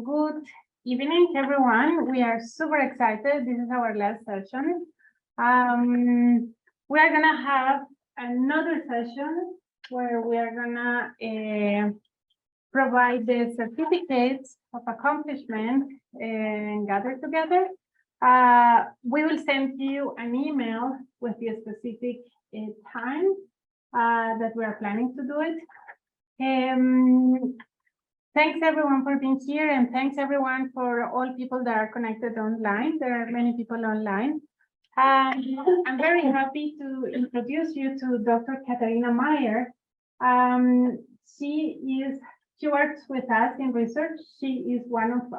good evening, everyone. We are super excited. This is our last session. We are gonna have another session where we are gonna provide the certificates of accomplishment and gather together. We will send you an email with the specific time that we are planning to do it. Thanks everyone for being here, and thanks everyone for all people that are connected online. There are many people online. I'm very happy to introduce you to Dr. Katarina Meyer. She works with us in research. She is one of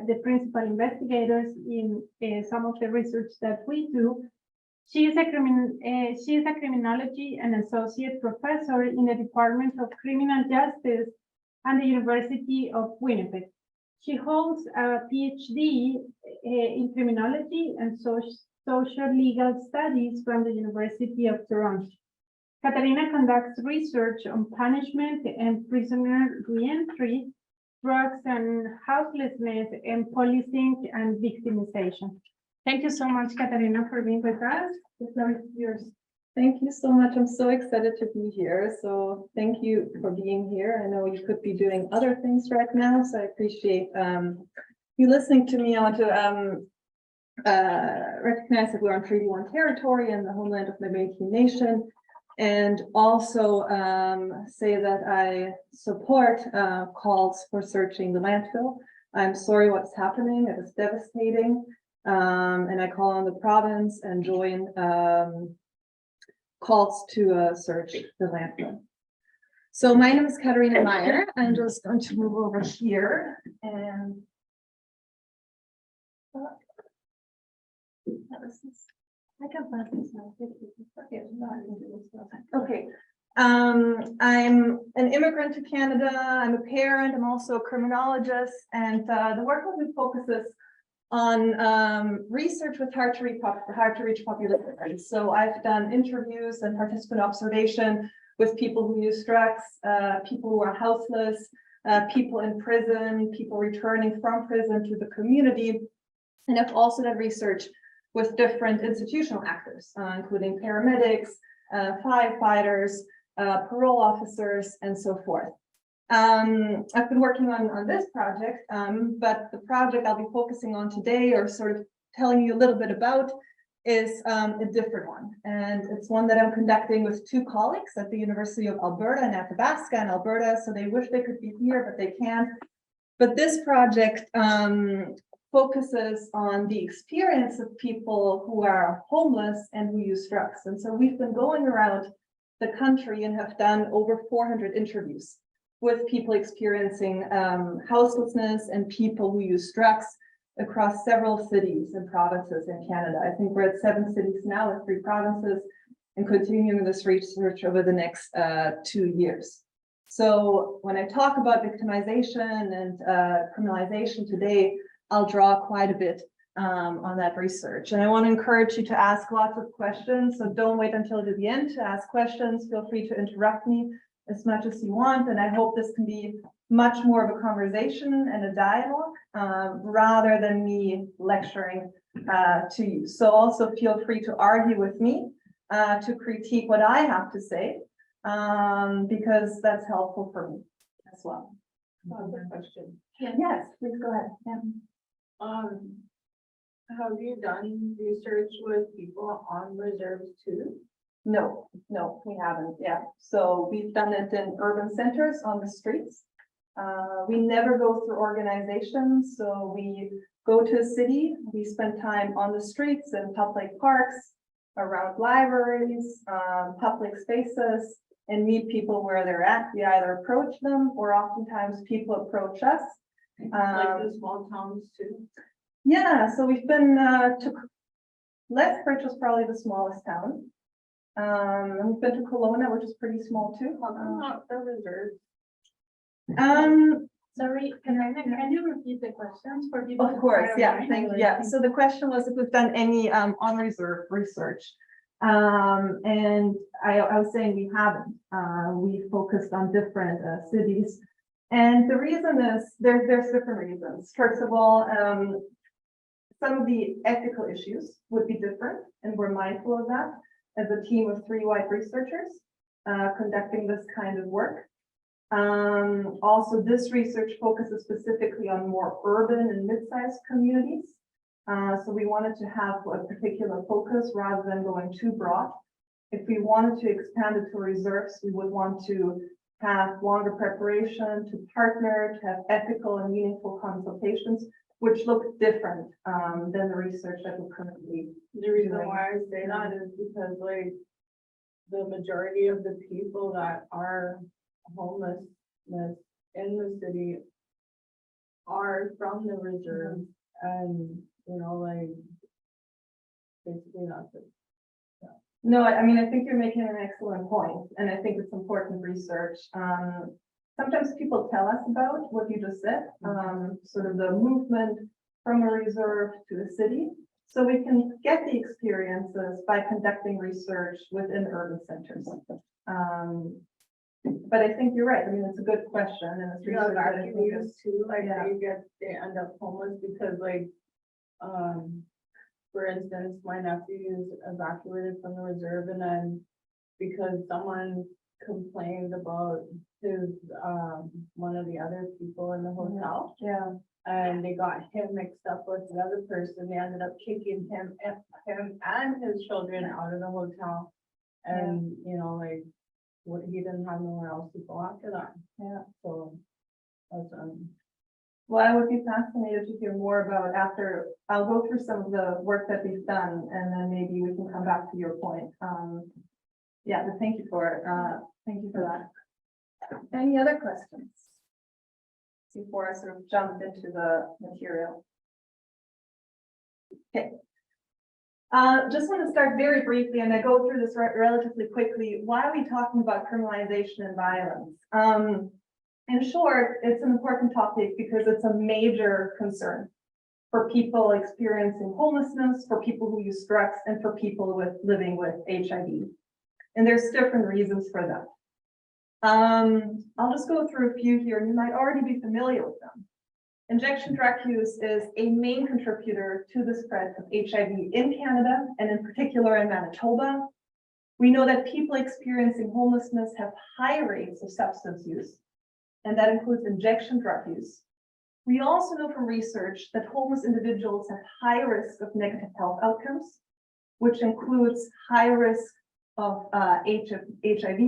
the principal investigators in some of the research that we do. She is a criminology and associate professor in the Department of Criminal Justice and the University of Winnipeg. She holds a PhD in criminology and social legal studies from the University of Toronto. Katarina conducts research on punishment and prisoner reentry, drugs and houselessness, and policing and victimization. Thank you so much, Katarina, for being with us. The floor is yours. Thank you so much. I'm so excited to be here. So thank you for being here. I know you could be doing other things right now, so I appreciate you listening to me. I want to recognize that we're on Treaty 1 territory and the homeland of the Métis Nation, and also say that I support calls for searching the landfill. I'm sorry what's happening. It is devastating. And I call on the province and join calls to search the landfill. So my name is Katarina Meyer. I'm just going to move over here and I can find this now. Okay. I'm an immigrant to Canada. I'm a parent. I'm also a criminologist, and the work that we focuses on research with hard to reach populations. So I've done interviews and participant observation with people who use drugs, people who are houseless, people in prison, people returning from prison to the community. And I've also done research with different institutional actors, including paramedics, firefighters, parole officers, and so forth. I've been working on this project, but the project I'll be focusing on today, or sort of telling you a little bit about, is a different one. And it's one that I'm conducting with two colleagues at the University of Alberta and Athabasca in Alberta. So they wish they could be here, but they can't. But this project focuses on the experience of people who are homeless and who use drugs. And so we've been going around the country and have done over 400 interviews with people experiencing houselessness and people who use drugs across several cities and provinces in Canada. I think we're at 7 cities now with 3 provinces, and continuing this research over the next 2 years. So when I talk about victimization and criminalization today, I'll draw quite a bit on that research. And I want to encourage you to ask lots of questions. So don't wait until the end to ask questions. Feel free to interrupt me as much as you want, and I hope this can be much more of a conversation and a dialogue rather than me lecturing to you. So also feel free to argue with me, to critique what I have to say, because that's helpful for me as well. Another question. Yes, please go ahead. Yeah. Have you done research with people on reserves too? No, we haven't. Yeah, so we've done it in urban centers on the streets. We never go through organizations. So we go to a city, we spend time on the streets and public parks, around libraries, public spaces, and meet people where they're at. We either approach them, or oftentimes people approach us. Like the small towns too? Yeah, so we've been to Lethbridge was probably the smallest town. And we've been to Kelowna, which is pretty small too. Not the reserves. Sorry, can you repeat the questions for people? Of course, yeah, thank you. Yeah, so the question was if we've done any on reserve research. And I was saying we haven't. We focused on different cities And the reason is, there's different reasons. First of all, some of the ethical issues would be different, and we're mindful of that as a team of 3 white researchers conducting this kind of work. Also, this research focuses specifically on more urban and mid-sized communities. So we wanted to have a particular focus rather than going too broad. If we wanted to expand it to reserves, we would want to have longer preparation, to partner, to have ethical and meaningful consultations, which look different than the research that we're currently The reason doing. why I say that is because like the majority of the people that are homelessness in the city are from the reserve, and you know, like basically that's it. No, I mean, I think you're making an excellent point, and I think it's important research. Sometimes people tell us about what you just said, sort of the movement from a reserve to a city. So we can get the experiences by conducting research within urban centers. But I think you're right. I mean, it's a good question, and it's You know, research that I that think communities is- too, like yeah. they end up homeless because like, for instance, my nephew is evacuated from the reserve, and then because someone complained about his, one of the other people in the hotel, Yeah, and they got him mixed up with the other person, they ended up kicking him and his children out of the hotel. And, you know, like, what, he didn't have nowhere else to go after that, yeah. so. That's, Well, I would be fascinated to hear more about after, I'll go through some of the work that we've done, and then maybe we can come back to your point. Yeah, but thank you for that. Any other questions? Before I sort of jump into the material. Okay. Just want to start very briefly, and I go through this relatively quickly. Why are we talking about criminalization and violence? In short, it's an important topic because it's a major concern for people experiencing homelessness, for people who use drugs, and for people living with HIV. And there's different reasons for that. I'll just go through a few here, and you might already be familiar with them. Injection drug use is a main contributor to the spread of HIV in Canada, and in particular in Manitoba. We know that people experiencing homelessness have high rates of substance use, and that includes injection drug use. We also know from research that homeless individuals have high risk of negative health outcomes, which includes high risk of HIV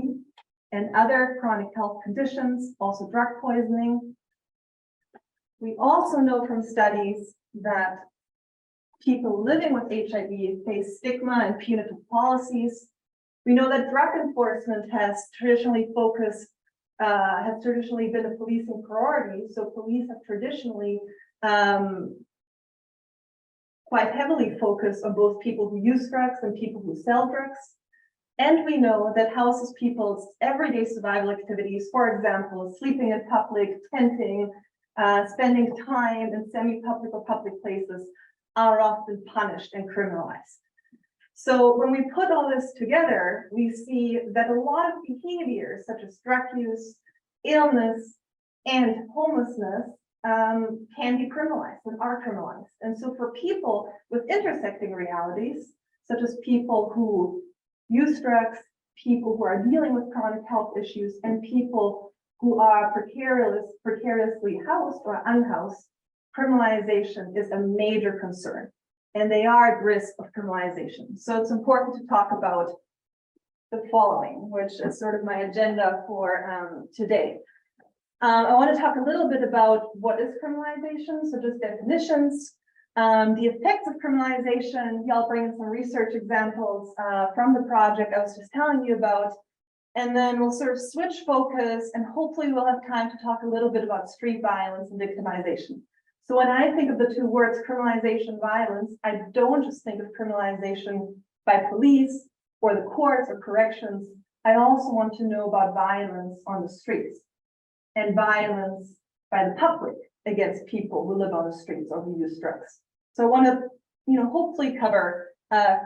and other chronic health conditions, also drug poisoning. We also know from studies that people living with HIV face stigma and punitive policies. We know that drug enforcement has traditionally been a policing priority. So police have traditionally quite heavily focused on both people who use drugs and people who sell drugs. And we know that houses people's everyday survival activities, for example, sleeping in public, tenting, spending time in semi-public or public places, are often punished and criminalized. So when we put all this together, we see that a lot of behaviors such as drug use, illness, and homelessness can be criminalized and are criminalized. And so for people with intersecting realities, such as people who use drugs, people who are dealing with chronic health issues, and people who are precariously housed or unhoused, criminalization is a major concern, and they are at risk of criminalization. So it's important to talk about the following, which is sort of my agenda for today. I want to talk a little bit about what is criminalization, so just definitions, the effects of criminalization. I'll bring in some research examples from the project I was just telling you about, and then we'll sort of switch focus, and hopefully we'll have time to talk a little bit about street violence and victimization. So when I think of the two words, criminalization, violence, I don't just think of criminalization by police or the courts or corrections. I also want to know about violence on the streets and violence by the public against people who live on the streets or who use drugs. So I want to, hopefully cover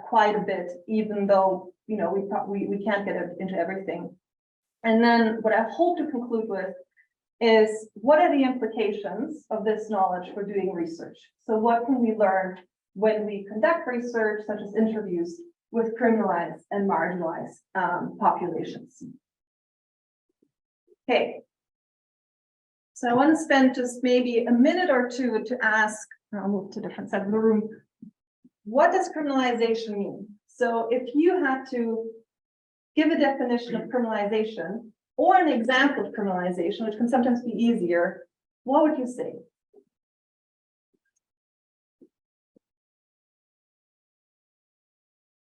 quite a bit, even though, we can't get into everything. And then what I hope to conclude with is what are the implications of this knowledge for doing research? So what can we learn when we conduct research, such as interviews with criminalized and marginalized populations? Okay. So I want to spend just maybe a minute or two to ask, I'll move to a different side of the room. What does criminalization mean? So if you had to give a definition of criminalization or an example of criminalization, which can sometimes be easier, what would you say?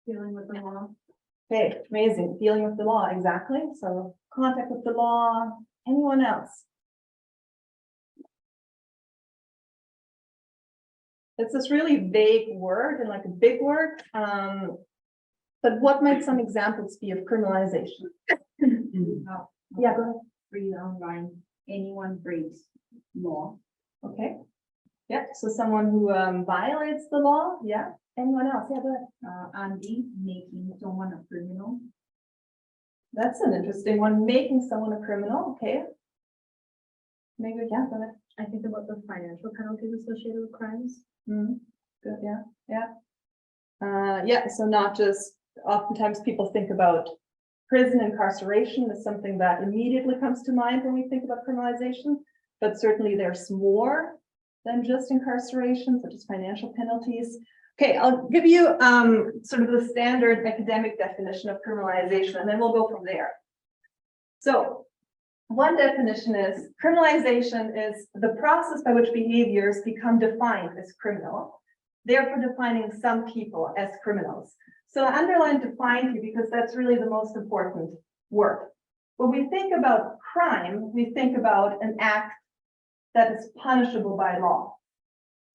Dealing with the law. Okay, amazing. Dealing with the law, exactly. So contact with the law. Anyone else? It's this really vague word and like a big word. But what might some examples be of criminalization? Yeah, go ahead. Read online, anyone breaks law. Okay. Yeah, so someone who violates the law. Yeah. Anyone else? Yeah, go ahead. Andy, making someone a criminal. That's an interesting one. Making someone a criminal. Okay. Maybe, yeah, go ahead. I think about the financial penalties associated with crimes. Mhm. Good, yeah, yeah. Yeah, so not just, oftentimes people think about prison incarceration as something that immediately comes to mind when we think about criminalization, but certainly there's more than just incarceration, such as financial penalties. Okay, I'll give you sort of the standard academic definition of criminalization, and then we'll go from there. So one definition is criminalization is the process by which behaviors become defined as criminal, therefore defining some people as criminals. So I underline define here because that's really the most important word. When we think about crime, we think about an act that is punishable by law.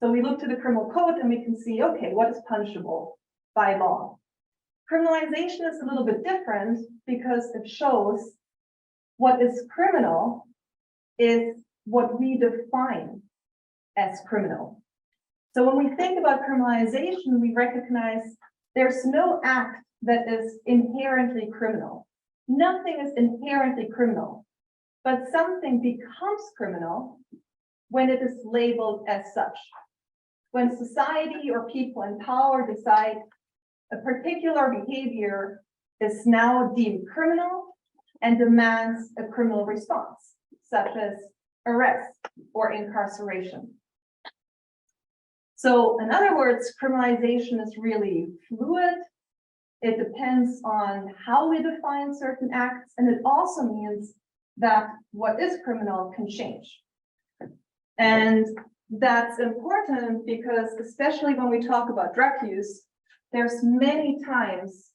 So we look to the criminal code and we can see, okay, what is punishable by law? Criminalization is a little bit different because it shows what is criminal is what we define as criminal. So when we think about criminalization, we recognize there's no act that is inherently criminal. Nothing is inherently criminal, but something becomes criminal when it is labeled as such. When society or people in power decide a particular behavior is now deemed criminal and demands a criminal response, such as arrest or incarceration. So in other words, criminalization is really fluid. It depends on how we define certain acts, and it also means that what is criminal can change. And that's important because especially when we talk about drug use, there's many times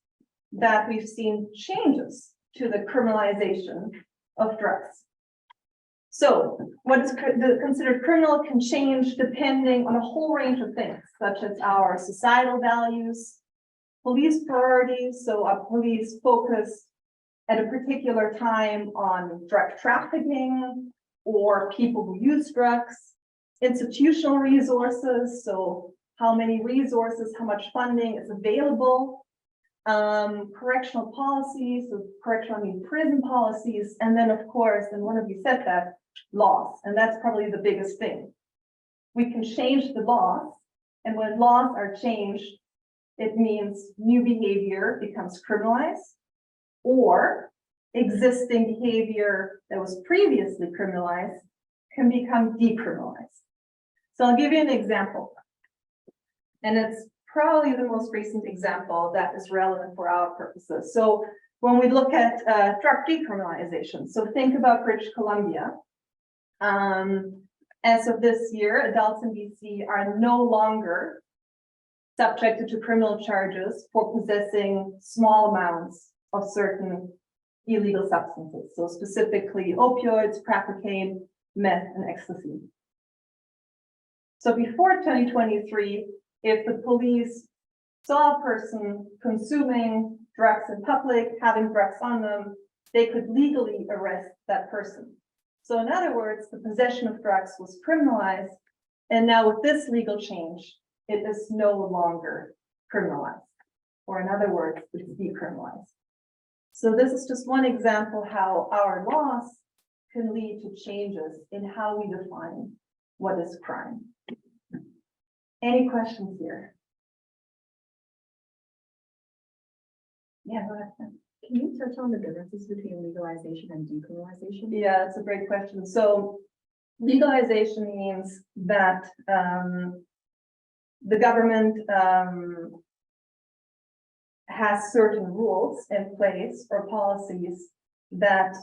that we've seen changes to the criminalization of drugs. So what is considered criminal can change depending on a whole range of things, such as our societal values, police priorities. So our police focus at a particular time on drug trafficking or people who use drugs, institutional resources. So how many resources, how much funding is available, correctional policies, so correctional, I mean prison policies, and then of course, and one of you said that, laws, and that's probably the biggest thing. We can change the laws, and when laws are changed, it means new behavior becomes criminalized, or existing behavior that was previously criminalized can become decriminalized. So I'll give you an example, and it's probably the most recent example that is relevant for our purposes. So when we look at drug decriminalization, so think about British Columbia. As of this year, adults in BC are no longer subjected to criminal charges for possessing small amounts of certain illegal substances. So specifically opioids, crack cocaine, meth, and ecstasy. So before 2023, if the police saw a person consuming drugs in public, having drugs on them, they could legally arrest that person. So in other words, the possession of drugs was criminalized, and now with this legal change, it is no longer criminalized, or in other words, it's decriminalized. So this is just one example how our laws can lead to changes in how we define what is crime. Any questions here? Yeah, go ahead. Can you touch on the differences between legalization and decriminalization? Yeah, that's a great question. So legalization means that the government has certain rules in place or policies that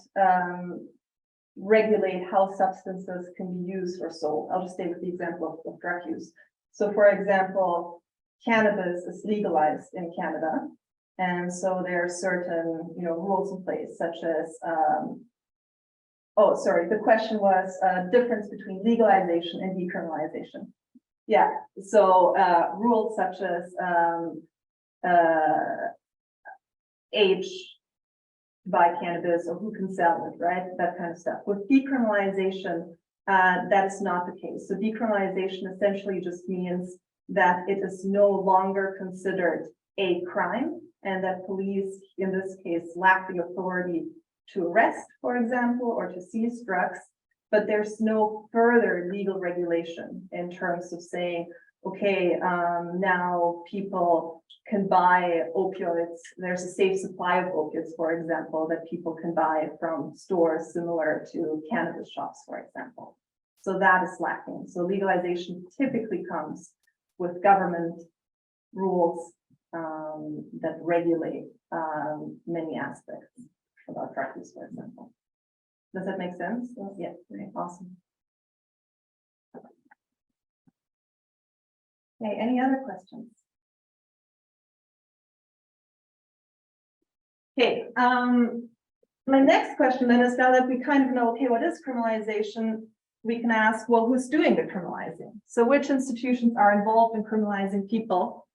regulate how substances can be used or sold. I'll just stay with the example of drug use. So for example, cannabis is legalized in Canada. And so there are certain, rules in place such as, the question was difference between legalization and decriminalization. Yeah, so rules such as age to buy cannabis or who can sell it, right? That kind of stuff. With decriminalization, that's not the case. So decriminalization essentially just means that it is no longer considered a crime and that police, in this case, lack the authority to arrest, for example, or to seize drugs, but there's no further legal regulation in terms of saying, okay, now people can buy opioids. There's a safe supply of opiates, for example, that people can buy from stores similar to cannabis shops, for example. So that is lacking. So legalization typically comes with government rules that regulate many aspects about drug use, for example. Does that make sense? Yeah, great, awesome. Okay, any other questions? Okay, my next question then is, now that we kind of know, okay, what is criminalization, we can ask, well, who's doing the criminalizing? So which institutions are involved in criminalizing people?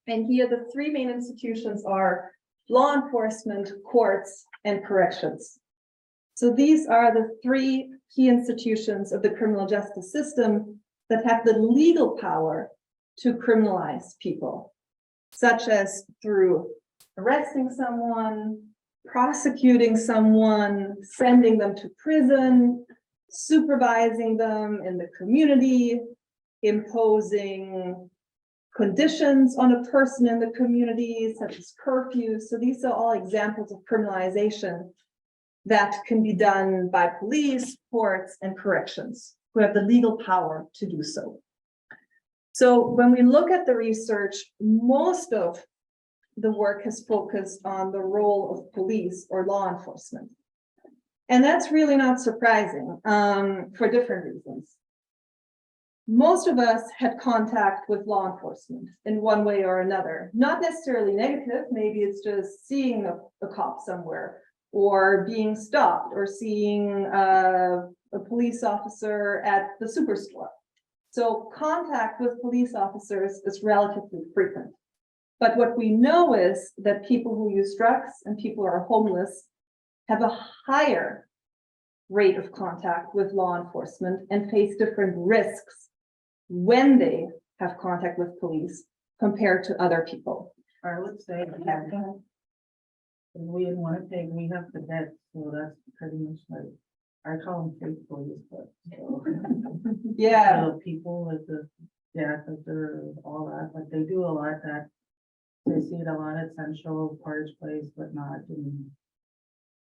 And here the three main institutions are law enforcement, courts, and corrections. So these are the three key institutions of the criminal justice system that have the legal power to criminalize people, such as through arresting someone, prosecuting someone, sending them to prison, supervising them in the community, imposing conditions on a person in the community, such as curfews. So these are all examples of criminalization that can be done by police, courts, and corrections, who have the legal power to do so. So when we look at the research, most of the work has focused on the role of police or law enforcement. And that's really not surprising for different reasons. Most of us had contact with law enforcement in one way or another, not necessarily negative. Maybe it's just seeing a cop somewhere or being stopped or seeing a police officer at the superstore. So contact with police officers is relatively frequent. But what we know is that people who use drugs and people who are homeless have a higher rate of contact with law enforcement and face different risks when they have contact with police compared to other people. I would say that we in Winnipeg, we have the vet, so that's pretty much like, I call them fake police, but. Yeah. So people with the, that they're all that, like they do a lot that, they see it a lot at Central Portage Place, but not in.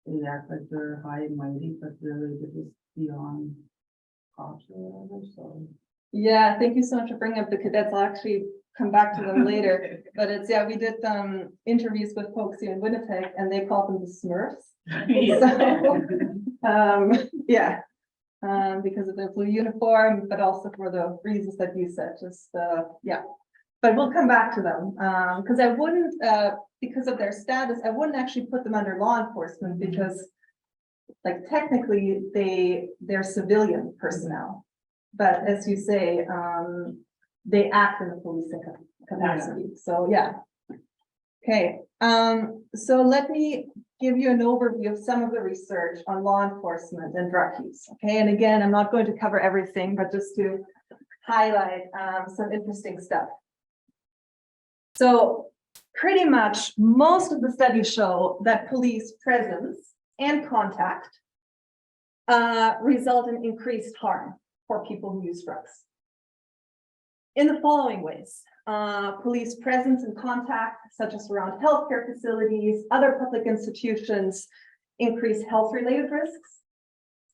They act like they're high and mighty, but really they're just beyond cops or whatever, so. Yeah, thank you so much for bringing up the cadets. I'll actually come back to them later. But it's, yeah, we did interviews with folks here in Winnipeg and they called them the Smurfs. Because of their blue uniform, but also for the reasons that you said, yeah. But we'll come back to them because I wouldn't, because of their status, I wouldn't actually put them under law enforcement because like technically they're civilian personnel. But as you say, they act in the policing capacity. Yeah. So yeah. Okay. So let me give you an overview of some of the research on law enforcement and drug use. Okay. And again, I'm not going to cover everything, but just to highlight some interesting stuff. So pretty much most of the studies show that police presence and contact result in increased harm for people who use drugs. In the following ways, police presence and contact, such as around healthcare facilities, other public institutions, increase health-related risks.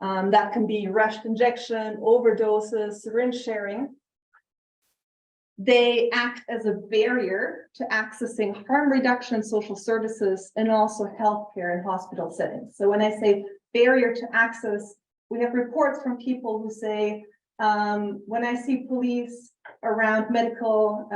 That can be rushed injection, overdoses, syringe sharing. They act as a barrier to accessing harm reduction in social services and also healthcare and hospital settings. So when I say barrier to access, we have reports from people who say, when I see police around medical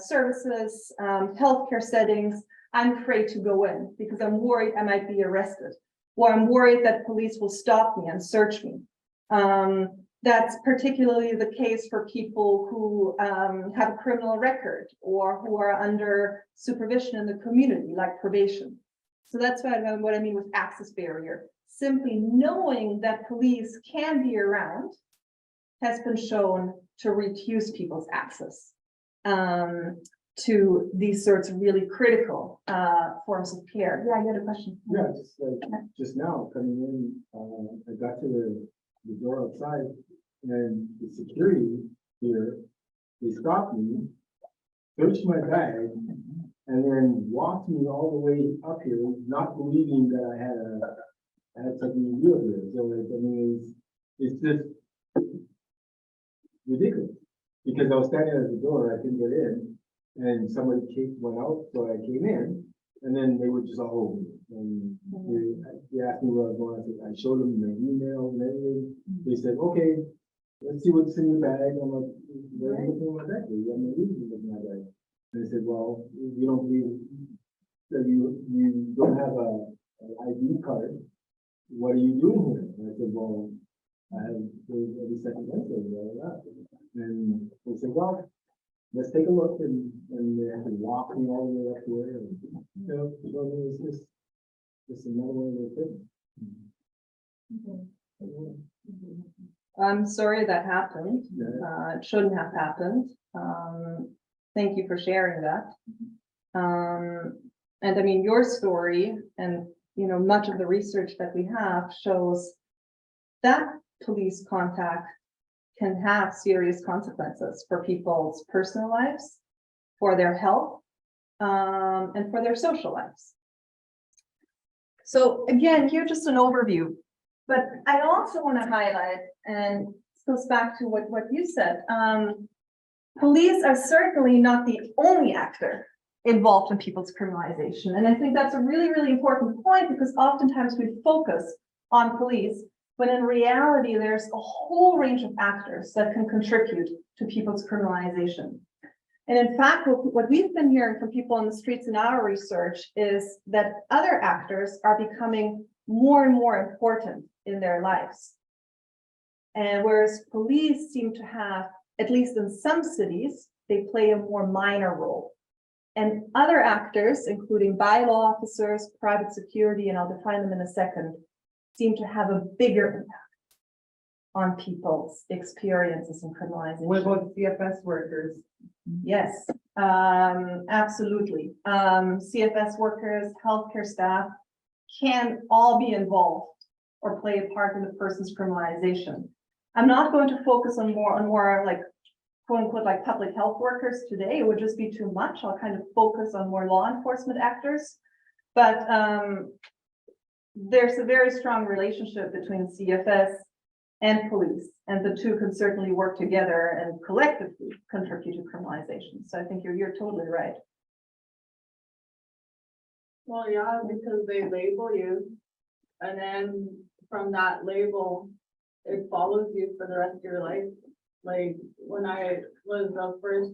services, healthcare settings, I'm afraid to go in because I'm worried I might be arrested, or I'm worried that police will stop me and search me. That's particularly the case for people who have a criminal record or who are under supervision in the community, like probation. So that's what I mean with access barrier. Simply knowing that police can be around has been shown to reduce people's access to these sorts of really critical forms of care. Yeah, you had a question. Yeah, just now coming in, I got to the door outside and the security here, they stopped me, searched my bag, and then walked me all the way up here, not believing that I had something real here. So like, I mean, it's just ridiculous because I was standing at the door, I couldn't get in, and somebody went out, so I came in, and then they were just all over me. And they asked me where I was going. I showed them my email and everything. They said, "Okay, let's see what's in your bag." I'm like, "What are you looking in my bag? You have no reason to look in my bag." And they said, "Well, you don't believe that you don't have an ID card. What are you doing here?" And I said, "Well, I have every second Wednesday, blah, blah, blah." And they said, "Well, let's take a look," and they had to walk me all the way up there. And, you know, it was just another way they did it. I'm sorry that happened. Yeah. It shouldn't have happened. Thank you for sharing that. And I mean, your story and, you know, much of the research that we have shows that police contact can have serious consequences for people's personal lives, for their health, and for their social lives. So again, here's just an overview, but I also want to highlight, and this goes back to what you said, police are certainly not the only actor involved in people's criminalization. And I think that's a really, really important point because oftentimes we focus on police, when in reality, there's a whole range of actors that can contribute to people's criminalization. And in fact, what we've been hearing from people on the streets in our research is that other actors are becoming more and more important in their lives. And whereas police seem to have, at least in some cities, they play a more minor role. And other actors, including bylaw officers, private security, and I'll define them in a second, seem to have a bigger impact on people's experiences in criminalization. What about CFS workers? Yes, absolutely. CFS workers, healthcare staff can all be involved or play a part in the person's criminalization. I'm not going to focus on more like quote unquote like public health workers today. It would just be too much. I'll kind of focus on more law enforcement actors, but there's a very strong relationship between CFS and police, and the two can certainly work together and collectively contribute to criminalization. So I think you're totally right. Well, yeah, because they label you, and then from that label, it follows you for the rest of your life. Like when I was the first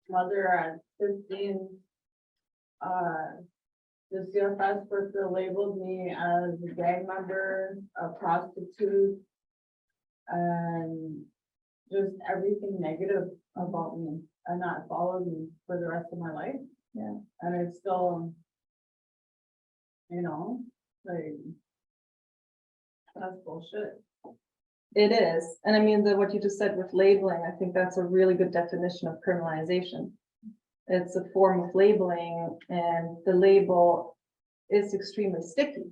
mother at 15, the CFS worker labeled me as a gang member, a prostitute, and just everything negative about me, and that followed me for the rest of my life. Yeah. And it's still, you know, like, that's bullshit. It is. And I mean, what you just said with labeling, I think that's a really good definition of criminalization. It's a form of labeling, and the label is extremely sticky.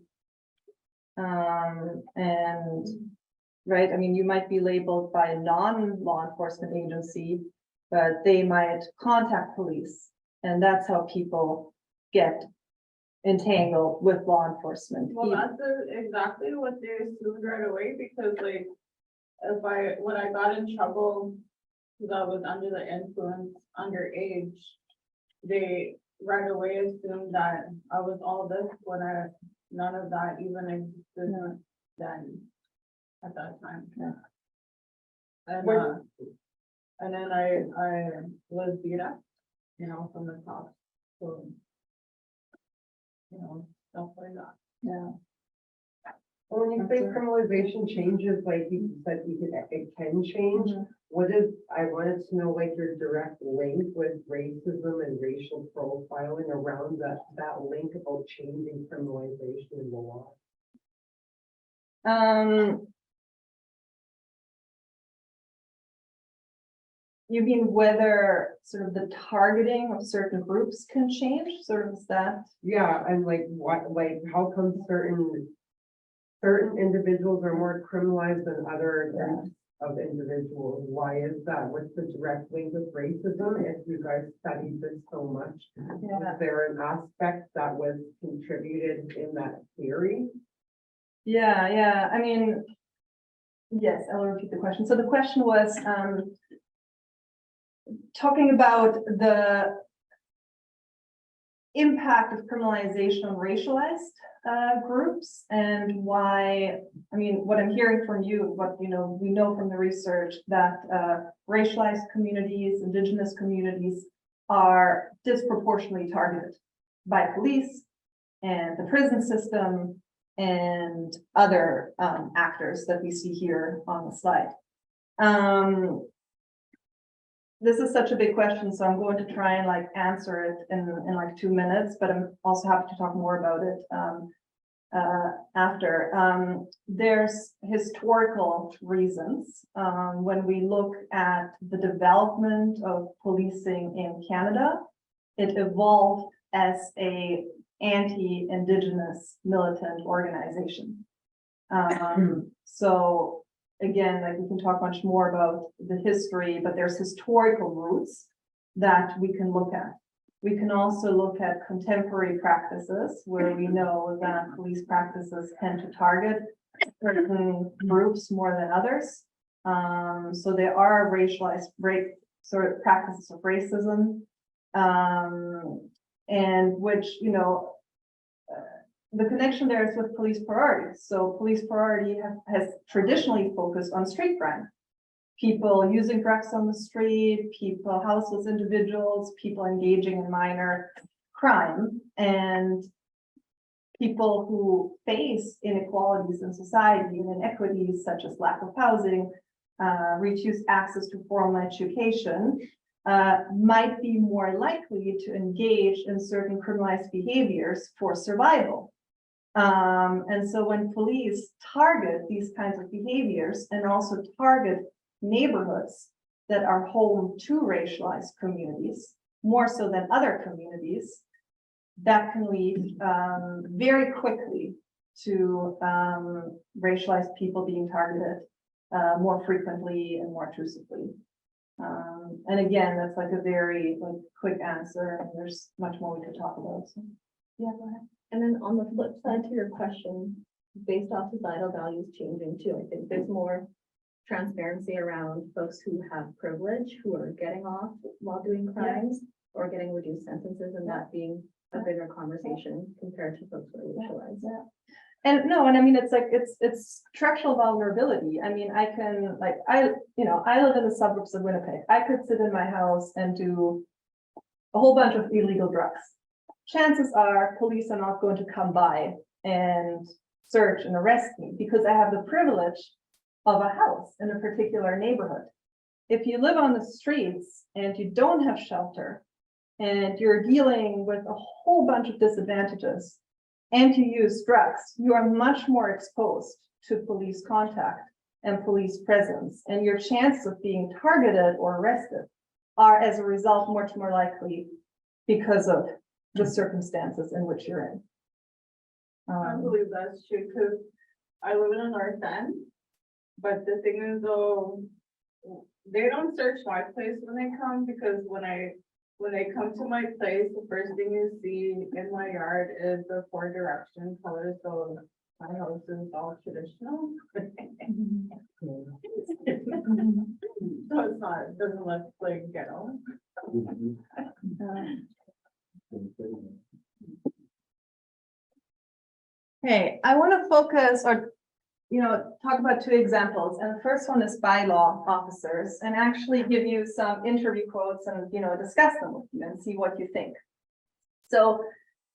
And, right, I mean, you might be labeled by a non-law enforcement agency, but they might contact police. And that's how people get entangled with law enforcement. Well, that's exactly what they assumed right away, because like, when I got in trouble, because I was under the influence, underage, they right away assumed that I was all this when none of that even existed then, at that time. Yeah. And then I was beat up, from the top, so, stuff like that. Yeah. When you say criminalization changes, like you said, it can change. What is, I wanted to know like your direct link with racism and racial profiling around that link about changing criminalization in the law. You mean whether sort of the targeting of certain groups can change, sort of is that? Yeah, and like what, like how come certain individuals are more criminalized than other groups of individuals? Why is that? What's the direct link with racism? If you guys studied this so much, was there an aspect that was contributed in that theory? Yeah, I mean, yes, I'll repeat the question. So the question was, talking about the impact of criminalization on racialized groups and why, I mean, what I'm hearing from you, what, we know from the research that racialized communities, indigenous communities are disproportionately targeted by police and the prison system and other actors that we see here on the slide. This is such a big question, so I'm going to try and like answer it in like 2 minutes, but I'm also happy to talk more about it after. There's historical reasons. When we look at the development of policing in Canada, it evolved as a anti-Indigenous militant organization. So again, like we can talk much more about the history, but there's historical roots that we can look at. We can also look at contemporary practices where we know that police practices tend to target certain groups more than others. So there are racialized sort of practices of racism, and which, the connection there is with police priorities. So police priority has traditionally focused on street crime. People using drugs on the street, people, houseless individuals, people engaging in minor crime, and people who face inequalities in society and inequities such as lack of housing, reduced access to formal education, might be more likely to engage in certain criminalized behaviors for survival. And so when police target these kinds of behaviors and also target neighborhoods that are home to racialized communities, more so than other communities, that can lead very quickly to racialized people being targeted more frequently and more intrusively. And again, that's like a very quick answer, and there's much more we could talk about. So, yeah, go ahead. And then on the flip side to your question, based off societal values changing too, I think there's more transparency around folks who have privilege, who are getting off while doing crimes or getting reduced sentences, and that being a bigger conversation compared to folks who are racialized. Yeah. And no, and I mean, it's like, it's structural vulnerability. I mean, I can I live in the suburbs of Winnipeg. I could sit in my house and do a whole bunch of illegal drugs. Chances are police are not going to come by and search and arrest me because I have the privilege of a house in a particular neighborhood. If you live on the streets and you don't have shelter and you're dealing with a whole bunch of disadvantages and you use drugs, you are much more exposed to police contact and police presence, and your chances of being targeted or arrested are as a result much more likely because of the circumstances in which you're in. I believe that's true, because I live in the North End, but the thing is though, they don't search my place when they come, because when they come to my place, the first thing you see in my yard is the 4 direction colors, so my house is all traditional. So it's not, it doesn't look like ghetto. Mhm. Okay, I want to focus or, talk about 2 examples. And the first one is bylaw officers and actually give you some interview quotes and, discuss them with you and see what you think. So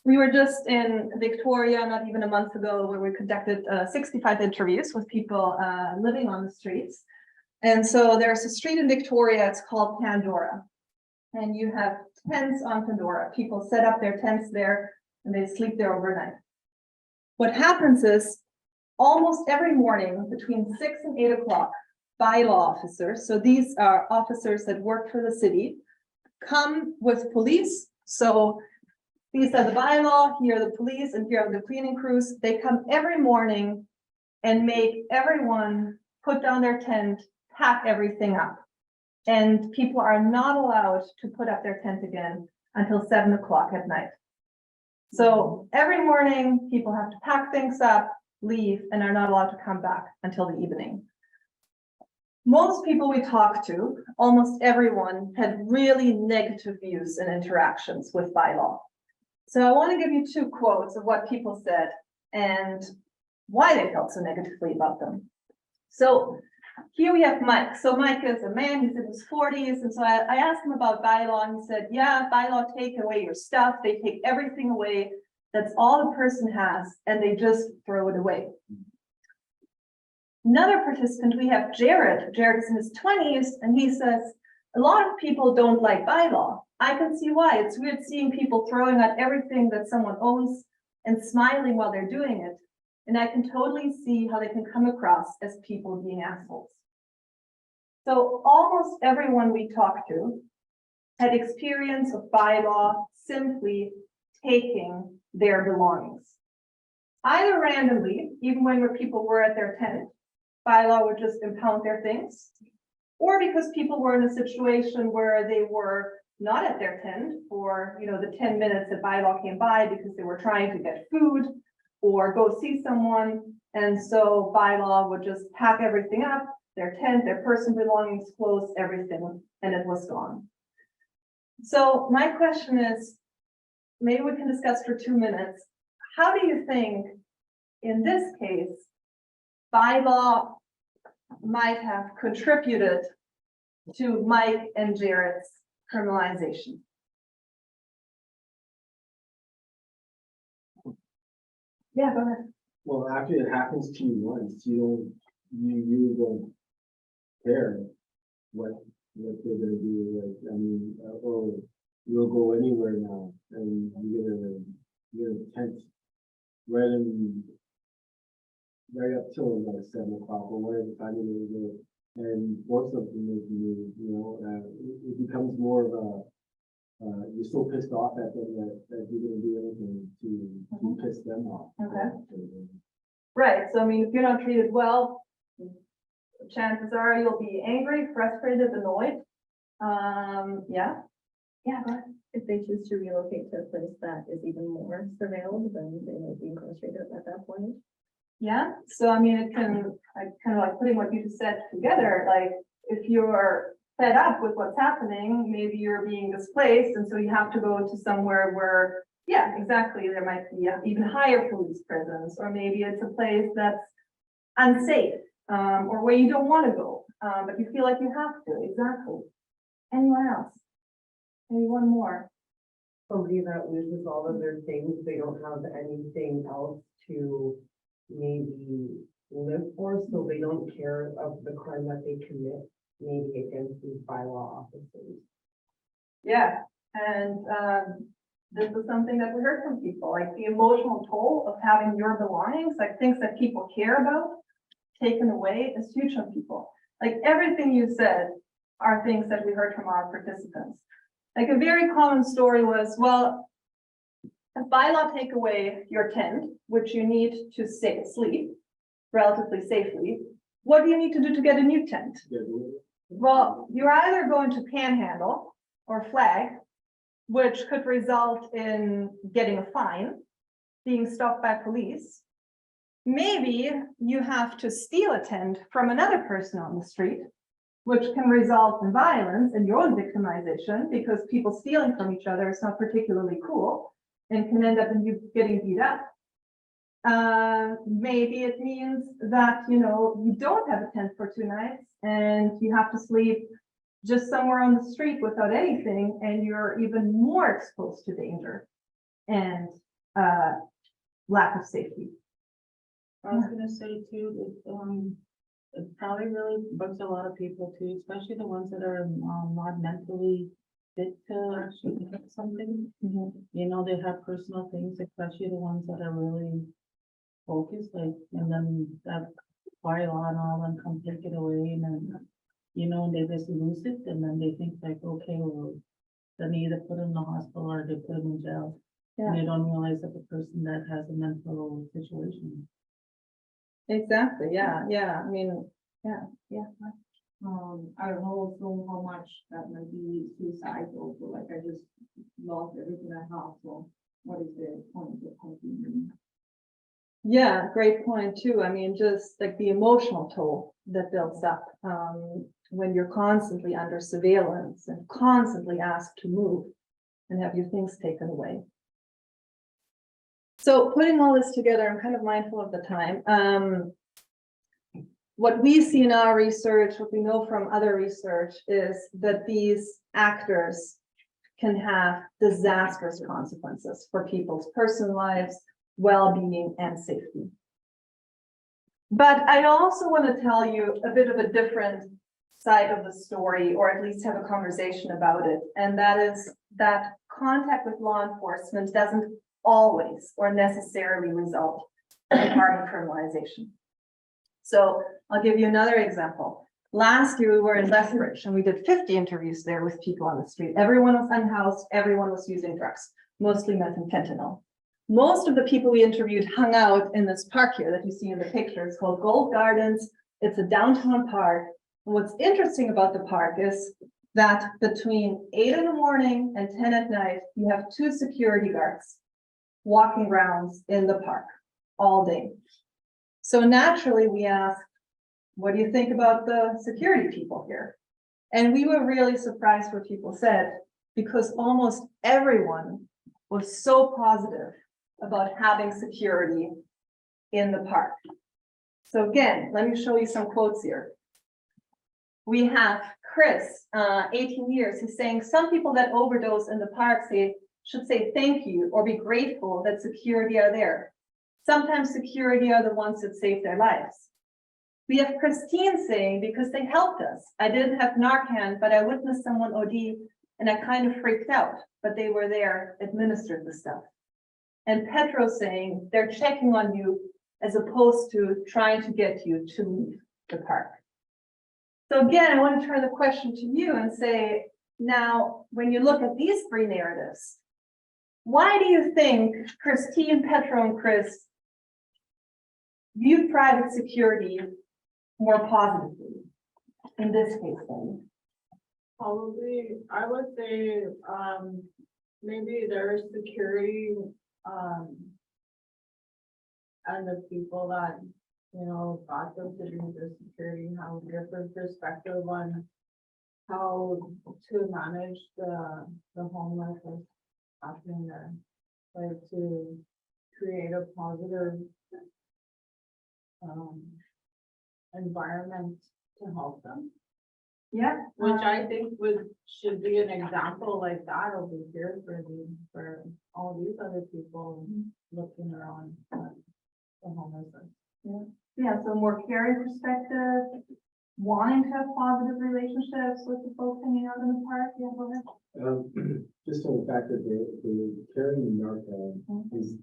we were just in Victoria, not even a month ago, where we conducted 65 interviews with people living on the streets. And so there's a street in Victoria, it's called Pandora. And you have tents on Pandora. People set up their tents there and they sleep there overnight. What happens is almost every morning between 6 and 8 o'clock, bylaw officers, so these are officers that work for the city, come with police. So these are the bylaw, here are the police, and here are the cleaning crews. They come every morning and make everyone put down their tent, pack everything up. And people are not allowed to put up their tent again until 7 o'clock at night. So every morning, people have to pack things up, leave, and are not allowed to come back until the evening. Most people we talked to, almost everyone, had really negative views and interactions with bylaw. So I want to give you 2 quotes of what people said and why they felt so negatively about them. So here we have Mike. So Mike is a man, he's in his 40s. And so I asked him about bylaw and he said, yeah, bylaw take away your stuff. They take everything away. That's all the person has, and they just throw it away. Another participant, we have Jared. Jared's in his 20s, and he says, a lot of people don't like bylaw. I can see why. It's weird seeing people throwing out everything that someone owns and smiling while they're doing it. And I can totally see how they can come across as people being assholes. So almost everyone we talked to had experience of bylaw simply taking their belongings. Either randomly, even when people were at their tent, bylaw would just impound their things, or because people were in a situation where they were not at their tent for the 10 minutes that bylaw came by because they were trying to get food or go see someone. And so bylaw would just pack everything up, their tent, their personal belongings, clothes, everything, and it was gone. So my question is, maybe we can discuss for 2 minutes. How do you think, in this case, bylaw might have contributed to Mike and Jared's criminalization? Yeah, go ahead. Well, after it happens to you once, you really don't care what they're gonna do. Like, I mean, oh, you'll go anywhere now, and you're in a tent right up till like 7 o'clock or whatever time it is, and force something with you. It becomes more of a you're so pissed off at them that you're gonna do anything to piss them off. Okay. Right. So I mean, if you're not treated well, chances are you'll be angry, frustrated, annoyed. Yeah. Yeah, go ahead. If they choose to relocate to a place that is even more surveilled, then they might be incarcerated at that point. Yeah, so I mean, it can, kind of like putting what you just said together, like if you're fed up with what's happening, maybe you're being displaced, and so you have to go to somewhere where, yeah, exactly, there might be even higher police presence, or maybe it's a place that's unsafe, or where you don't want to go, but you feel like you have to, exactly. Anyone else? Maybe one more. Somebody that loses all of their things, they don't have anything else to maybe live for, so they don't care of the crime that they commit, maybe against these bylaw officers. Yeah, and this is something that we heard from people, like the emotional toll of having your belongings, like things that people care about, taken away is huge on people. Like everything you said are things that we heard from our participants. Like a very common story was, well, if bylaw take away your tent, which you need to sleep, relatively safely, what do you need to do to get a new tent? Well, you're either going to panhandle or flag, which could result in getting a fine, being stopped by police. Maybe you have to steal a tent from another person on the street, which can result in violence and your own victimization, because people stealing from each other is not particularly cool and can end up in you getting beat up. Maybe it means that, you know, you don't have a tent for 2 nights and you have to sleep just somewhere on the street without anything, and you're even more exposed to danger and lack of safety. I was gonna say too, it probably really bugs a lot of people too, especially the ones that are not mentally fit to actually get something. You know, they have personal things, especially the ones that are really focused, like, and then that fire on all and come take it away, and then, you know, they just lose it, and then they think like, okay, well, then they either put them in the hospital or they put them in jail. And they don't realize that the person that has a mental situation. Exactly, yeah, I mean, yeah. I don't know also how much that might be suicidal, so like I just lost everything I have, so what is the point of continuing? Yeah, great point too. I mean, just like the emotional toll that builds up when you're constantly under surveillance and constantly asked to move and have your things taken away. So putting all this together, I'm kind of mindful of the time. What we see in our research, what we know from other research, is that these actors can have disastrous consequences for people's personal lives, well-being, and safety. But I also want to tell you a bit of a different side of the story, or at least have a conversation about it. And that is that contact with law enforcement doesn't always or necessarily result in pardon criminalization. So I'll give you another example. Last year we were in Lethbridge and we did 50 interviews there with people on the street. Everyone was unhoused, everyone was using drugs, mostly meth and fentanyl. Most of the people we interviewed hung out in this park here that you see in the picture. It's called Gold Gardens. It's a downtown park. And what's interesting about the park is that between 8 in the morning and 10 at night, you have 2 security guards walking rounds in the park all day. So naturally we asked, what do you think about the security people here? And we were really surprised what people said, because almost everyone was so positive about having security in the park. So again, let me show you some quotes here. We have Chris, 18 years, he's saying some people that overdose in the park should say thank you or be grateful that security are there. Sometimes security are the ones that save their lives. We have Christine saying, because they helped us. I didn't have Narcan, but I witnessed someone OD and I kind of freaked out, but they were there, administered the stuff. And Petro saying, they're checking on you as opposed to trying to get you to leave the park. So again, I want to turn the question to you and say, now, when you look at these 3 narratives, why do you think Christine, Petro, and Chris view private security more positively in this case then? Probably, I would say, maybe their security, and the people that, you know, got them to do the security have a different perspective on how to manage the homeless that's happening there. Like to create a positive environment to help them. Yeah. Which I think should be an example like that over here for all these other people looking around the homelessness. Yeah, so more caring perspective, wanting to have positive relationships with the folks hanging out in the park. Yeah, go ahead. Just on the fact that they're carrying the Narcan is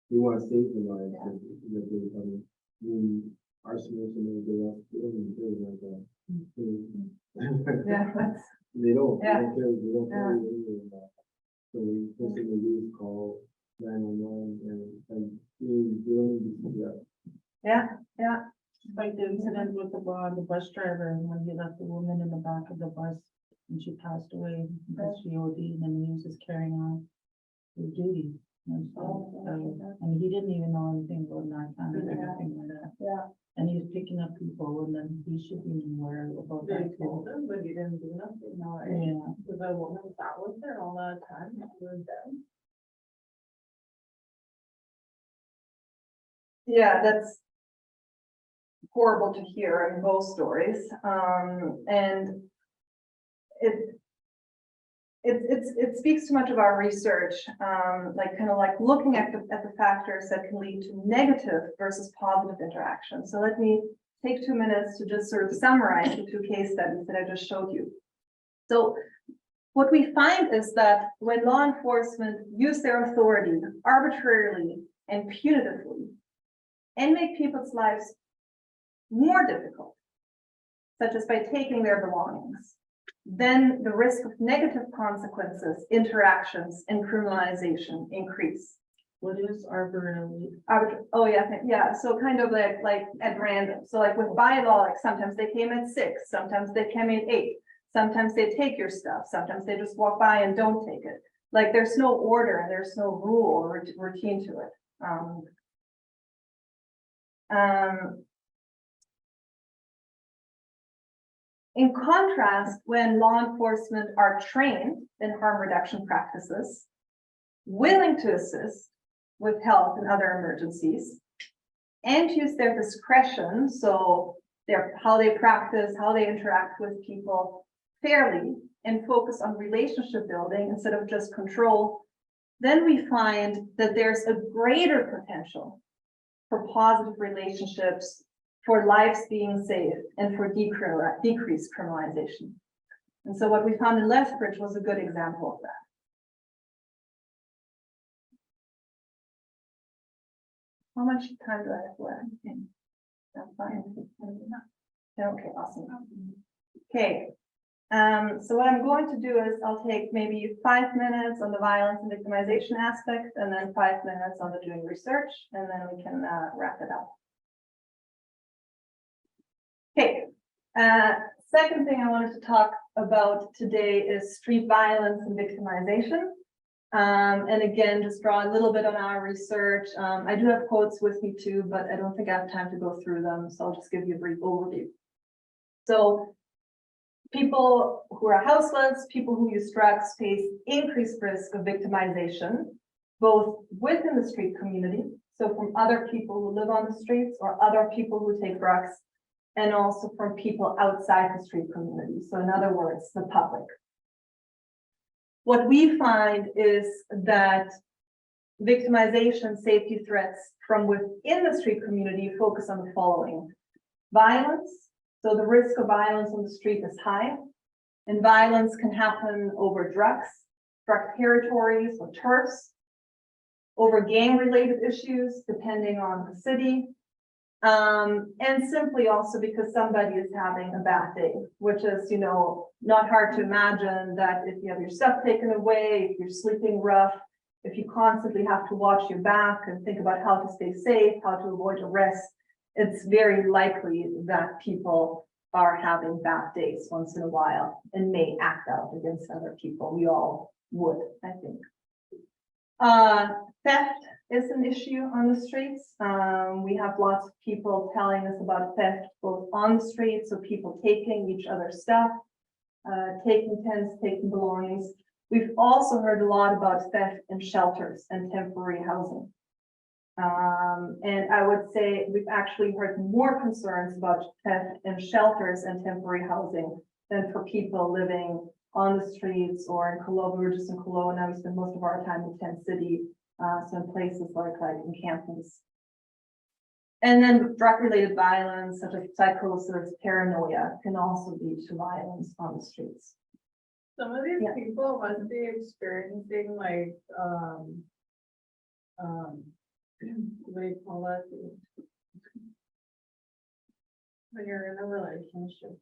we want to save the lives that they're coming. I mean, arsonists and everything else, they don't even carry like that. Yeah, that's, They don't Yeah. carry any of that. So the first thing they do is call 911 and they don't need to do that. Yeah, yeah. Like the incident with the bus driver, and when he left the woman in the back of the bus and she passed away because she OD'd, and he was just carrying on his duty. And so, and he didn't even know anything about narcotics or anything like that. Yeah. And he was picking up people, and then he should be aware about They that told too. him, but he didn't do nothing, no, Yeah. because the woman that was there all that time, she was dead. Yeah, that's horrible to hear in both stories. And it speaks too much of our research, like kind of like looking at the factors that can lead to negative versus positive interaction. So let me take 2 minutes to just sort of summarize the 2 case studies that I just showed you. So what we find is that when law enforcement use their authority arbitrarily and punitively and make people's lives more difficult, such as by taking their belongings, then the risk of negative consequences, interactions, and criminalization increase. What is arbitrarily? Oh, yeah, yeah, so kind of like at random. So like with bylaw, like sometimes they came at 6, sometimes they came at 8, sometimes they take your stuff, sometimes they just walk by and don't take it. Like there's no order and there's no rule or routine to it. In contrast, when law enforcement are trained in harm reduction practices, willing to assist with health and other emergencies, and use their discretion, so how they practice, how they interact with people fairly, and focus on relationship building instead of just control, then we find that there's a greater potential for positive relationships, for lives being saved, and for decreased criminalization. And so what we found in Lethbridge was a good example of that. How much time do I have left? That's fine. Okay, awesome. Okay. So what I'm going to do is I'll take maybe 5 minutes on the violence and victimization aspect, and then 5 minutes on the doing research, and then we can wrap it up. Okay. Second thing I wanted to talk about today is street violence and victimization. And again, just draw a little bit on our research. I do have quotes with me too, but I don't think I have time to go through them, so I'll just give you a brief overview. So people who are houseless, people who use drugs face increased risk of victimization, both within the street community, so from other people who live on the streets or other people who take drugs, and also from people outside the street community. So in other words, the public. What we find is that victimization safety threats from within the street community focus on the following: violence. So the risk of violence on the street is high, and violence can happen over drugs, drug territories or turfs, over gang-related issues, depending on the city, and simply also because somebody is having a bad day, which is, you know, not hard to imagine that if you have your stuff taken away, if you're sleeping rough, if you constantly have to watch your back and think about how to stay safe, how to avoid arrest, it's very likely that people are having bad days once in a while and may act out against other people. We all would, I think. Theft is an issue on the streets. We have lots of people telling us about theft both on the streets, so people taking each other's stuff, taking tents, taking belongings. We've also heard a lot about theft in shelters and temporary housing. And I would say we've actually heard more concerns about theft in shelters and temporary housing than for people living on the streets or in Kelowna. We were just in Kelowna. We spend most of our time in Tent City, so in places like encampments. And then drug-related violence, such as psychosis, paranoia, can also lead to violence on the streets. Some of these Yeah. people must be experiencing like, what do you call it? When you're in a relationship.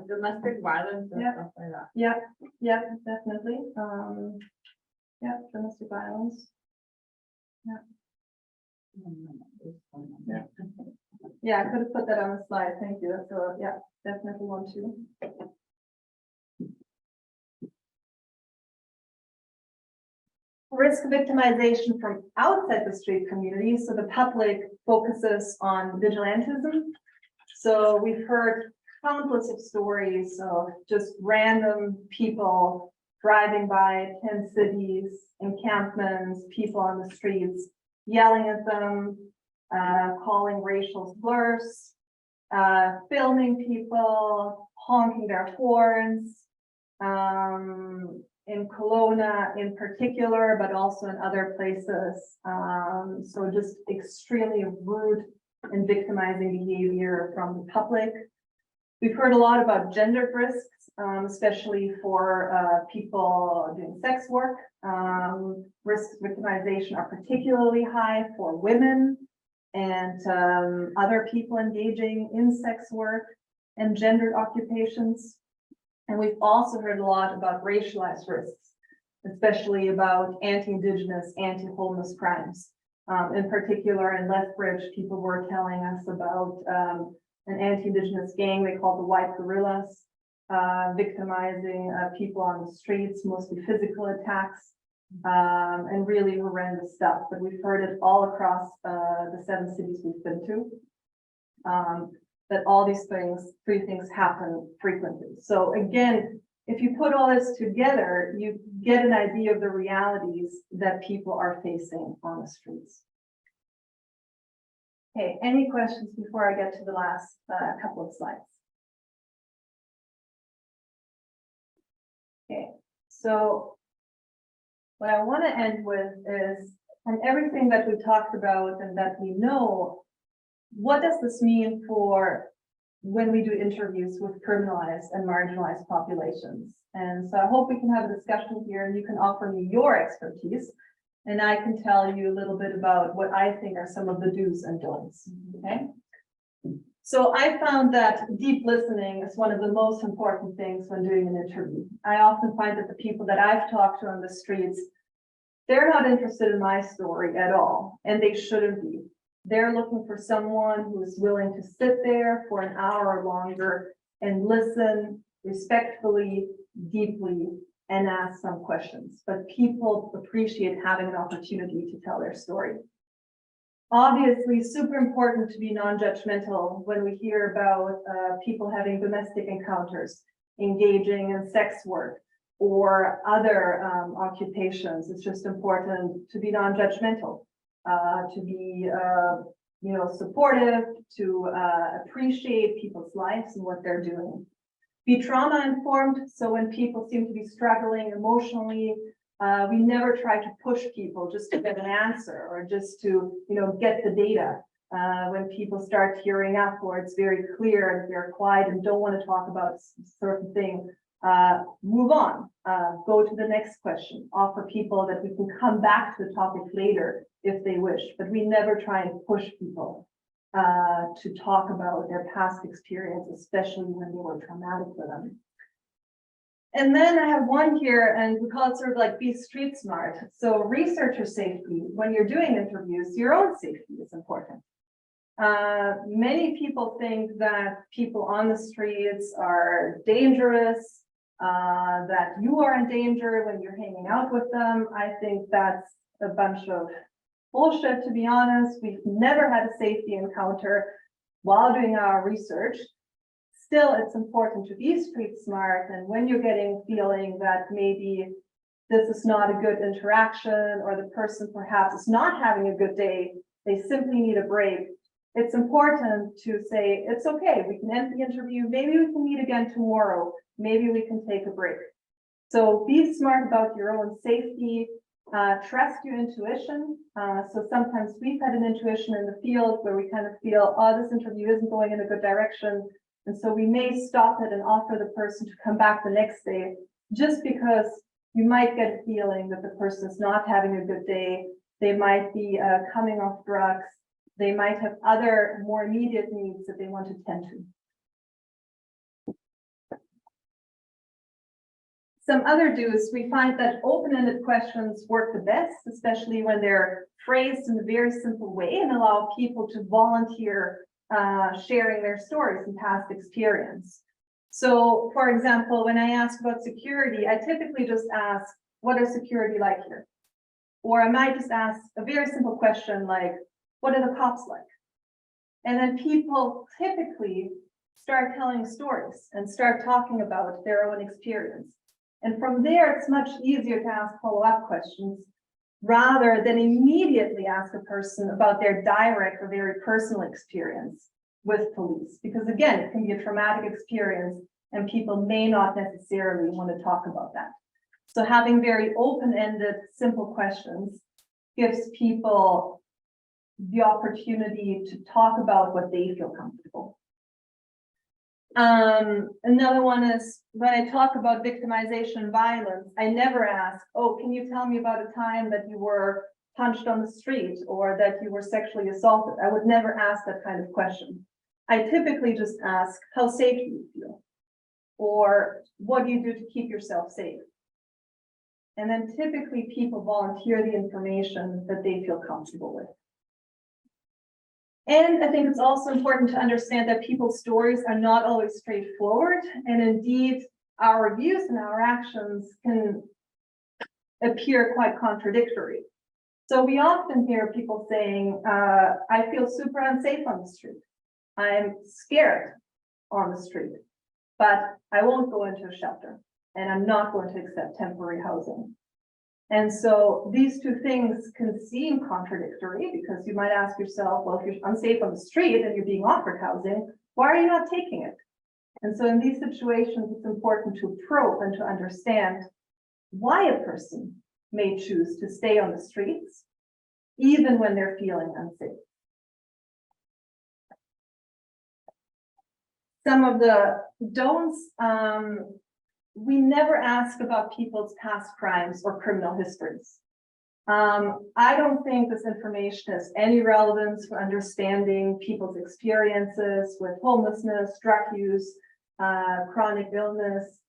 Domestic violence and Yeah. stuff like that. Yeah, definitely. Yeah, domestic violence. Yeah. Yeah. Yeah, I could have put that on the slide. Thank you. So, yeah, definitely want to. Risk victimization from outside the street community. So the public focuses on vigilantism. So we've heard countless of stories of just random people driving by 10 cities, encampments, people on the streets, yelling at them, calling racial slurs, filming people, honking their horns, in Kelowna in particular, but also in other places. So just extremely rude and victimizing behavior from the public. We've heard a lot about gendered risks, especially for people doing sex work. Risks of victimization are particularly high for women and other people engaging in sex work and gendered occupations. And we've also heard a lot about racialized risks, especially about anti-Indigenous, anti-homeless crimes. In particular, in Lethbridge, people were telling us about an anti-Indigenous gang they called the White Gorillas, victimizing people on the streets, mostly physical attacks, and really horrendous stuff. But we've heard it all across the 7 cities we've been to. That all these three things happen frequently. So again, if you put all this together, you get an idea of the realities that people are facing on the streets. Okay, any questions before I get to the last couple of slides? Okay, so what I want to end with is, from everything that we talked about and that we know, what does this mean for when we do interviews with criminalized and marginalized populations? And so I hope we can have a discussion here and you can offer me your expertise and I can tell you a little bit about what I think are some of the do's and don'ts, okay? So I found that deep listening is one of the most important things when doing an interview. I often find that the people that I've talked to on the streets, they're not interested in my story at all, and they shouldn't be. They're looking for someone who is willing to sit there for an hour or longer and listen respectfully, deeply, and ask some questions. But people appreciate having an opportunity to tell their story. Obviously, super important to be non-judgmental when we hear about people having domestic encounters, engaging in sex work, or other occupations. It's just important to be non-judgmental. To be, supportive, to appreciate people's lives and what they're doing. Be trauma informed. So when people seem to be struggling emotionally, we never try to push people just to get an answer or just to, get the data. When people start tearing up or it's very clear and they're quiet and don't want to talk about a certain thing, move on, go to the next question, offer people that we can come back to the topic later if they wish, but we never try and push people to talk about their past experience, especially when they were traumatic for them. And then I have one here, and we call it sort of like be street smart. So researcher safety, when you're doing interviews, your own safety is important. Many people think that people on the streets are dangerous, that you are in danger when you're hanging out with them. I think that's a bunch of bullshit, to be honest. We've never had a safety encounter while doing our research. Still, it's important to be street smart. And when you're getting feeling that maybe this is not a good interaction or the person perhaps is not having a good day, they simply need a break. It's important to say, it's okay, we can end the interview. Maybe we can meet again tomorrow. Maybe we can take a break. So be smart about your own safety. Trust your intuition. So sometimes we've had an intuition in the field where we kind of feel, oh, this interview isn't going in a good direction. And so we may stop it and offer the person to come back the next day, just because you might get a feeling that the person is not having a good day. They might be coming off drugs. They might have other more immediate needs that they want to tend to. Some other do's, we find that open-ended questions work the best, especially when they're phrased in a very simple way and allow people to volunteer sharing their stories and past experience. So, for example, when I ask about security, I typically just ask, what is security like here? Or I might just ask a very simple question like, what are the cops like? And then people typically start telling stories and start talking about their own experience. And from there, it's much easier to ask follow-up questions rather than immediately ask a person about their direct or very personal experience with police. Because again, it can be a traumatic experience and people may not necessarily want to talk about that. So having very open-ended, simple questions gives people the opportunity to talk about what they feel comfortable. Another one is when I talk about victimization and violence, I never ask, oh, can you tell me about a time that you were punched on the street or that you were sexually assaulted? I would never ask that kind of question. I typically just ask, how safe do you feel? Or what do you do to keep yourself safe? And then typically people volunteer the information that they feel comfortable with. And I think it's also important to understand that people's stories are not always straightforward. And indeed, our views and our actions can appear quite contradictory. So we often hear people saying, I feel super unsafe on the street. I'm scared on the street, but I won't go into a shelter and I'm not going to accept temporary housing. And so these two things can seem contradictory because you might ask yourself, well, if you're unsafe on the street and you're being offered housing, why are you not taking it? And so in these situations, it's important to probe and to understand why a person may choose to stay on the streets, even when they're feeling unsafe. Some of the don'ts, we never ask about people's past crimes or criminal histories. I don't think this information has any relevance for understanding people's experiences with homelessness, drug use, chronic illness.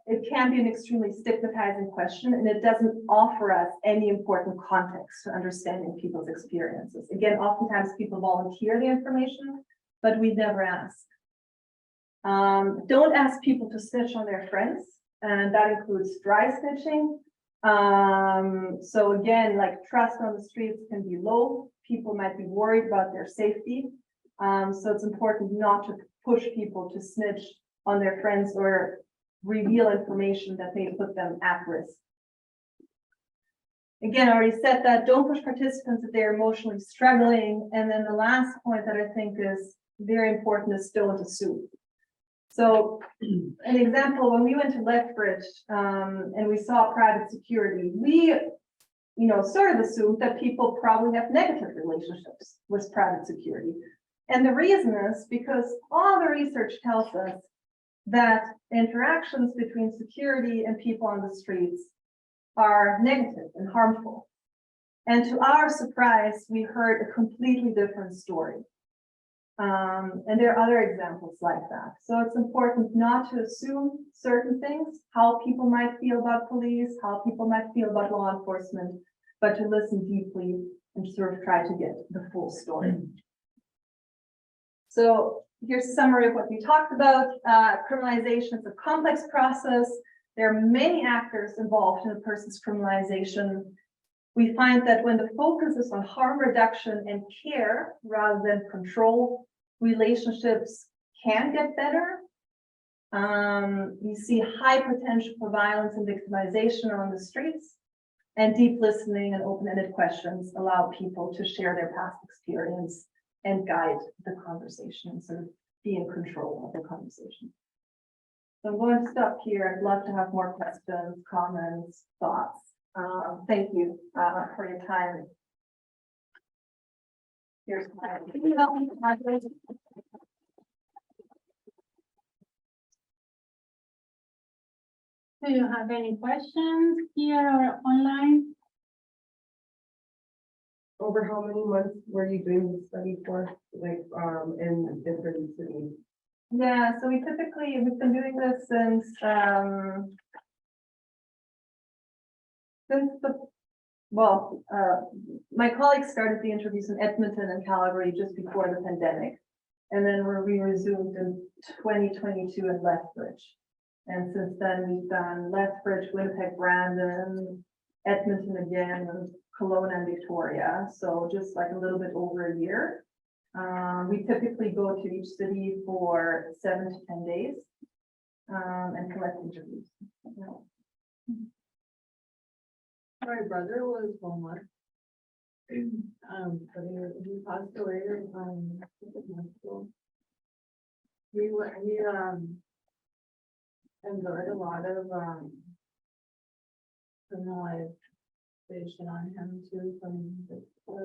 It can be an extremely stigmatizing question, and it doesn't offer us any important context to understanding people's experiences. Again, oftentimes people volunteer the information, but we never ask. Don't ask people to snitch on their friends, and that includes dry snitching. So again, like trust on the streets can be low. People might be worried about their safety. So it's important not to push people to snitch on their friends or reveal information that may put them at risk. Again, I already said that, don't push participants if they're emotionally struggling. And then the last point that I think is very important is don't assume. So an example, when we went to Lethbridge and we saw private security, we sort of assumed that people probably have negative relationships with private security. And the reason is because all the research tells us that interactions between security and people on the streets are negative and harmful. And to our surprise, we heard a completely different story. And there are other examples like that. So it's important not to assume certain things, how people might feel about police, how people might feel about law enforcement, but to listen deeply and sort of try to get the full story. So here's a summary of what we talked about. Criminalization is a complex process. There are many actors involved in a person's criminalization. We find that when the focus is on harm reduction and care rather than control, relationships can get better. You see high potential for violence and victimization on the streets, and deep listening and open-ended questions allow people to share their past experience and guide the conversation, and sort of be in control of the conversation. So I'm going to stop here. I'd love to have more questions, comments, thoughts. Thank you for your time. Here's my. Do you have any questions here or online? Over how many months were you doing the study for, like, in different cities? Yeah, so we've been doing this since my colleagues started the interviews in Edmonton and Calgary just before the pandemic. And then we resumed in 2022 in Lethbridge. And since then, we've done Lethbridge, Winnipeg, Brandon, Edmonton again, and Kelowna and Victoria. So just like a little bit over a year. We typically go to each city for 7 to 10 days and collect interviews. My brother was homeless. But he passed away he endured a lot of criminalization on him too from the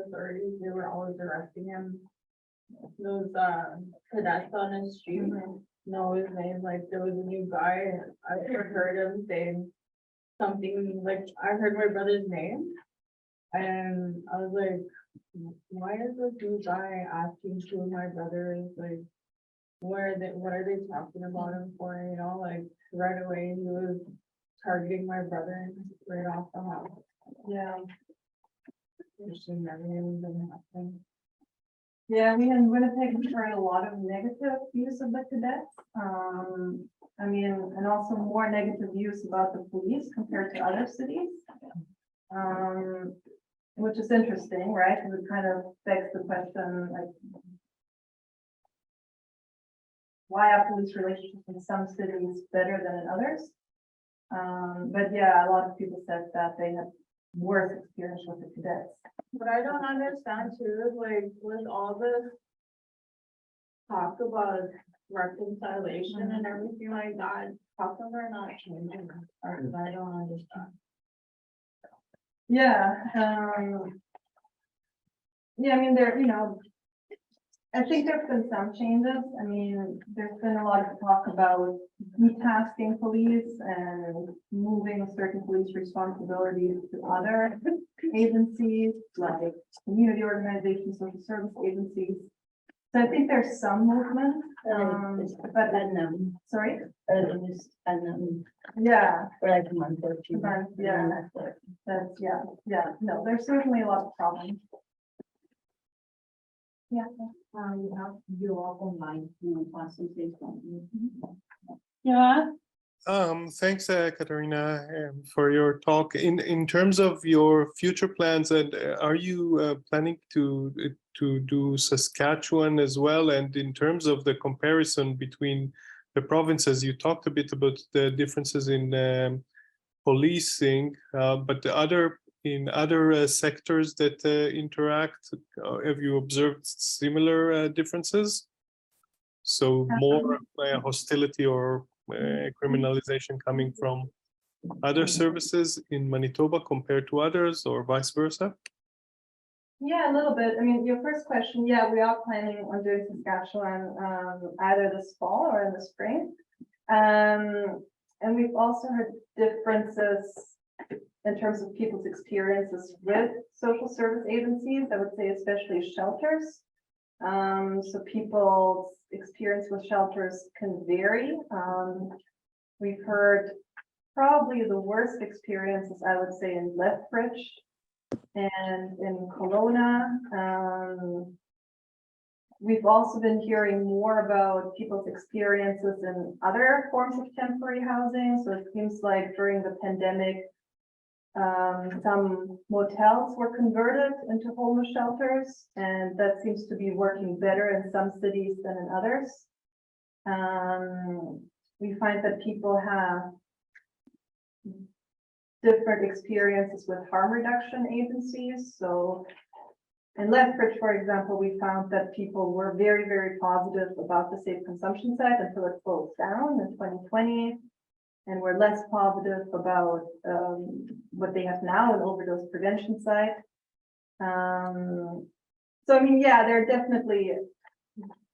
authorities. They were always arresting him. Those cadets on his street know his name. Like there was a new guy. I heard him saying something like, I heard my brother's name. And I was like, why is this new guy asking who my brother is? Like, what are they talking about him for? You know, like right away he was targeting my brother right off the hop. Yeah. Which never even been happening. Yeah, we in Winnipeg, we heard a lot of negative views of the cadets. I mean, and also more negative views about the police compared to other cities. Which is interesting, right? Because it kind of begs the question, like, why are police relationships in some cities better than in others? But yeah, a lot of people said that they had worse experience with the cadets. What I don't understand too is like with all this talk about reconciliation and everything like that, how come they're not changing? Or I don't understand. Yeah, yeah, I mean, I think there's been some changes. I mean, there's been a lot of talk about detasking police and moving certain police responsibilities to other agencies, like community organizations, social service agencies. So I think there's some movement, but sorry? Yeah. For like a month or 2 months. Yeah, that's, no, there's certainly a lot of problems. Yeah. You have your online classes based on. Yeah, Thanks, Katarina, for your talk. In terms of your future plans, and are you planning to do Saskatchewan as well? And in terms of the comparison between the provinces, you talked a bit about the differences in policing, but in other sectors that interact, have you observed similar differences? So more hostility or criminalization coming from other services in Manitoba compared to others, or vice versa? Yeah, a little bit. I mean, your first question, yeah, we are planning on doing Saskatchewan either this fall or in the spring. And we've also heard differences in terms of people's experiences with social service agencies, I would say especially shelters. So people's experience with shelters can vary. We've heard probably the worst experiences, I would say, in Lethbridge and in Kelowna. We've also been hearing more about people's experiences in other forms of temporary housing. So it seems like during the pandemic, some motels were converted into homeless shelters, and that seems to be working better in some cities than in others. We find that people have different experiences with harm reduction agencies. So in Lethbridge, for example, we found that people were very, very positive about the safe consumption site until it closed down in 2020. And we're less positive about what they have now, an overdose prevention site. So, I mean, yeah, there are definitely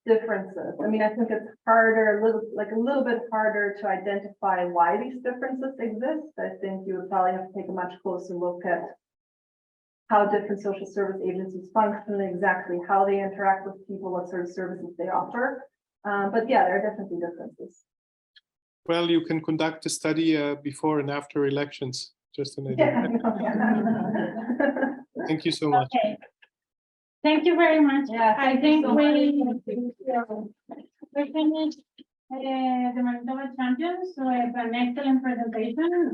differences. I mean, I think it's harder, a little bit harder to identify why these differences exist. I think you would probably have to take a much closer look at how different social service agencies function, exactly how they interact with people, what sort of services they offer. But yeah, there are definitely differences. Well, you can conduct a study before and after elections, just an idea. Yeah, I know, yeah. Thank you so much. Okay. Thank you very much. Yeah, I thank you think so we finished the Manitoba Champions with an excellent presentation.